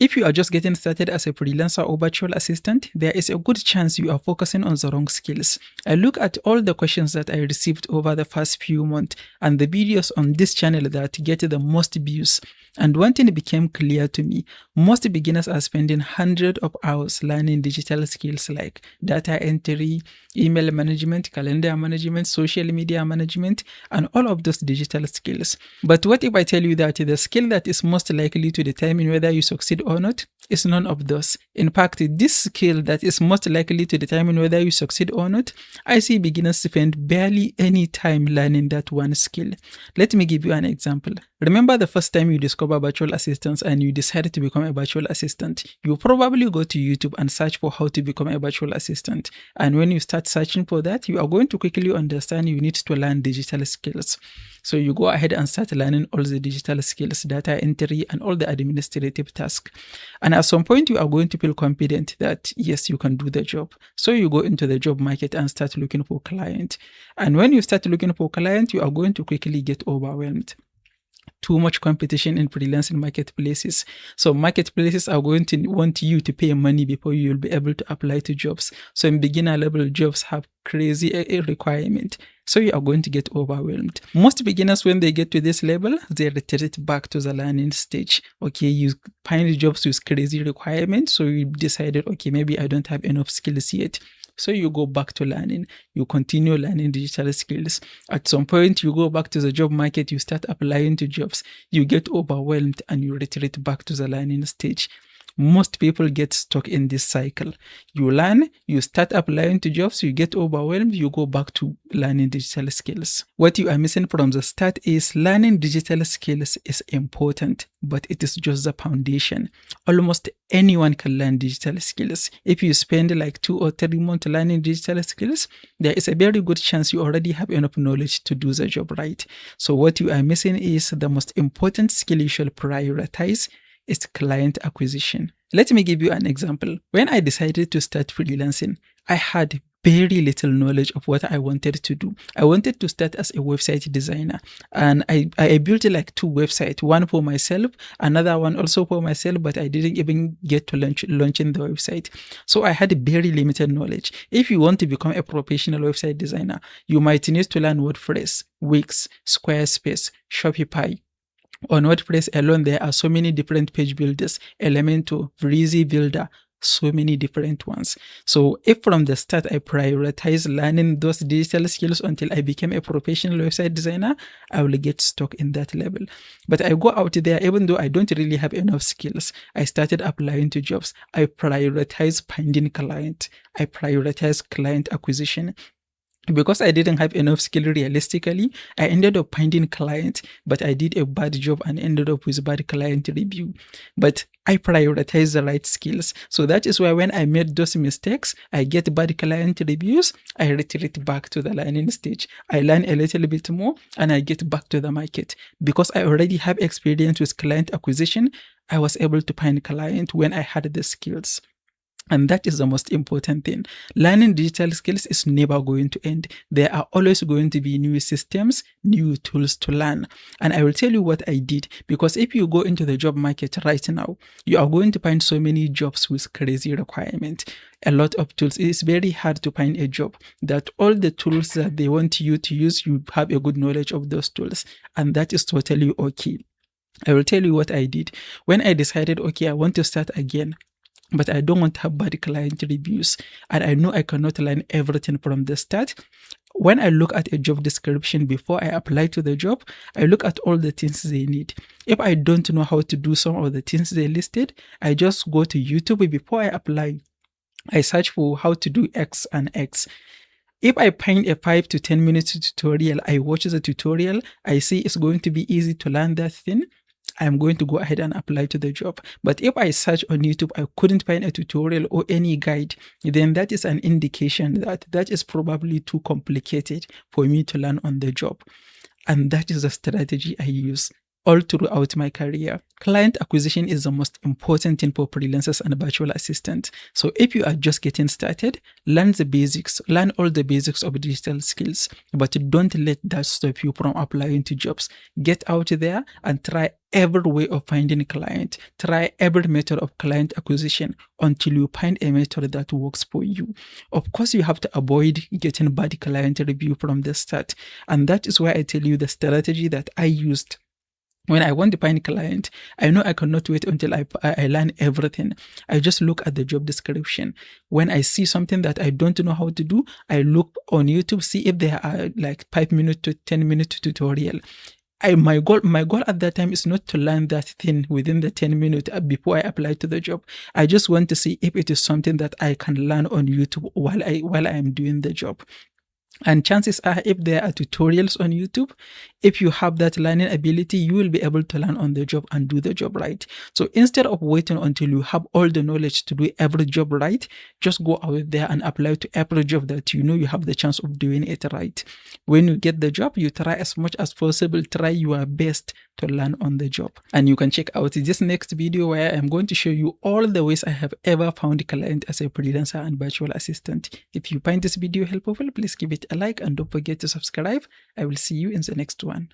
If you are just getting started as a freelancer or virtual assistant, there is a good chance you are focusing on the wrong skills. I look at all the questions that I received over the past few months and the videos on this channel that get the most views. And one thing became clear to me: most beginners are spending hundreds of hours learning digital skills like data entry, email management, calendar management, social media management, and all of those digital skills. But what if I tell you that the skill that is most likely to determine whether you succeed or not is none of those? In fact, this skill that is most likely to determine whether you succeed or not, I see beginners spend barely any time learning that one skill. Let me give you an example. Remember the first time you discover virtual assistants and you decided to become a virtual assistant? You probably go to YouTube and search for how to become a virtual assistant. And when you start searching for that, you are going to quickly understand you need to learn digital skills. So you go ahead and start learning all the digital skills, data entry, and all the administrative tasks. And at some point, you are going to feel confident that, yes, you can do the job. So you go into the job market and start looking for clients. And when you start looking for clients, you are going to quickly get overwhelmed. Too much competition in freelancing marketplaces. So marketplaces are going to want you to pay money before you will be able to apply to jobs. So in beginner level jobs have crazy requirement. So you are going to get overwhelmed. Most beginners, when they get to this level, they retreat back to the learning stage. Okay, you find jobs with crazy requirements. So you decided, okay, maybe I don't have enough skills yet. So you go back to learning, you continue learning digital skills. At some point, you go back to the job market, you start applying to jobs, you get overwhelmed and you retreat back to the learning stage. Most people get stuck in this cycle. You learn, you start applying to jobs, you get overwhelmed, you go back to learning digital skills. What you are missing from the start is learning digital skills is important, but it is just the foundation. Almost anyone can learn digital skills. If you spend like 2 or 3 months learning digital skills, there is a very good chance you already have enough knowledge to do the job right. So what you are missing is the most important skill you should prioritize is client acquisition. Let me give you an example. When I decided to start freelancing, I had very little knowledge of what I wanted to do. I wanted to start as a website designer, and I built like 2 websites, one for myself, another one also for myself, but I didn't even get to launching the website. So I had very limited knowledge. If you want to become a professional website designer, you might need to learn WordPress, Wix, Squarespace, Shopify. On WordPress alone, there are so many different page builders, Elementor, Breezy Builder, so many different ones. So if from the start I prioritize learning those digital skills until I became a professional website designer, I will get stuck in that level. But I go out there, even though I don't really have enough skills, I started applying to jobs. I prioritize finding client. I prioritize client acquisition. Because I didn't have enough skill realistically, I ended up finding clients, but I did a bad job and ended up with bad client review. But I prioritize the right skills. So that is why when I made those mistakes, I get bad client reviews, I retreat back to the learning stage. I learn a little bit more and I get back to the market. Because I already have experience with client acquisition, I was able to find client when I had the skills. And that is the most important thing. Learning digital skills is never going to end. There are always going to be new systems, new tools to learn. And I will tell you what I did, because if you go into the job market right now, you are going to find so many jobs with crazy requirements. A lot of tools. It is very hard to find a job that all the tools that they want you to use, you have a good knowledge of those tools. And that is totally okay. I will tell you what I did. When I decided, okay, I want to start again, but I don't want to have bad client reviews, and I know I cannot learn everything from the start. When I look at a job description before I apply to the job, I look at all the things they need. If I don't know how to do some of the things they listed, I just go to YouTube before I apply. I search for how to do X and X. If I find a 5 to 10 minutes tutorial, I watch the tutorial, I see it's going to be easy to learn that thing, I'm going to go ahead and apply to the job. But if I search on YouTube, I couldn't find a tutorial or any guide, then that is an indication that that is probably too complicated for me to learn on the job. And that is the strategy I use. all throughout my career. Client acquisition is the most important thing for freelancers and virtual assistants. So if you are just getting started, learn the basics, learn all the basics of digital skills, but don't let that stop you from applying to jobs. Get out there and try every way of finding a client. Try every method of client acquisition until you find a method that works for you. Of course, you have to avoid getting bad client review from the start. And that is why I tell you the strategy that I used. When I want to find a client, I know I cannot wait until I learn everything. I just look at the job description. When I see something that I don't know how to do, I look on YouTube, see if there are like 5-minute to 10-minute tutorial. My goal at that time is not to learn that thing within the 10 minutes before I apply to the job. I just want to see if it is something that I can learn on YouTube while I am doing the job. And chances are, if there are tutorials on YouTube, if you have that learning ability, you will be able to learn on the job and do the job right. So instead of waiting until you have all the knowledge to do every job right, just go out there and apply to every job that you know you have the chance of doing it right. When you get the job, you try as much as possible, try your best to learn on the job. And you can check out this next video where I'm going to show you all the ways I have ever found a client as a freelancer and virtual assistant. If you find this video helpful, please give it a like and don't forget to subscribe. I will see you in the next one.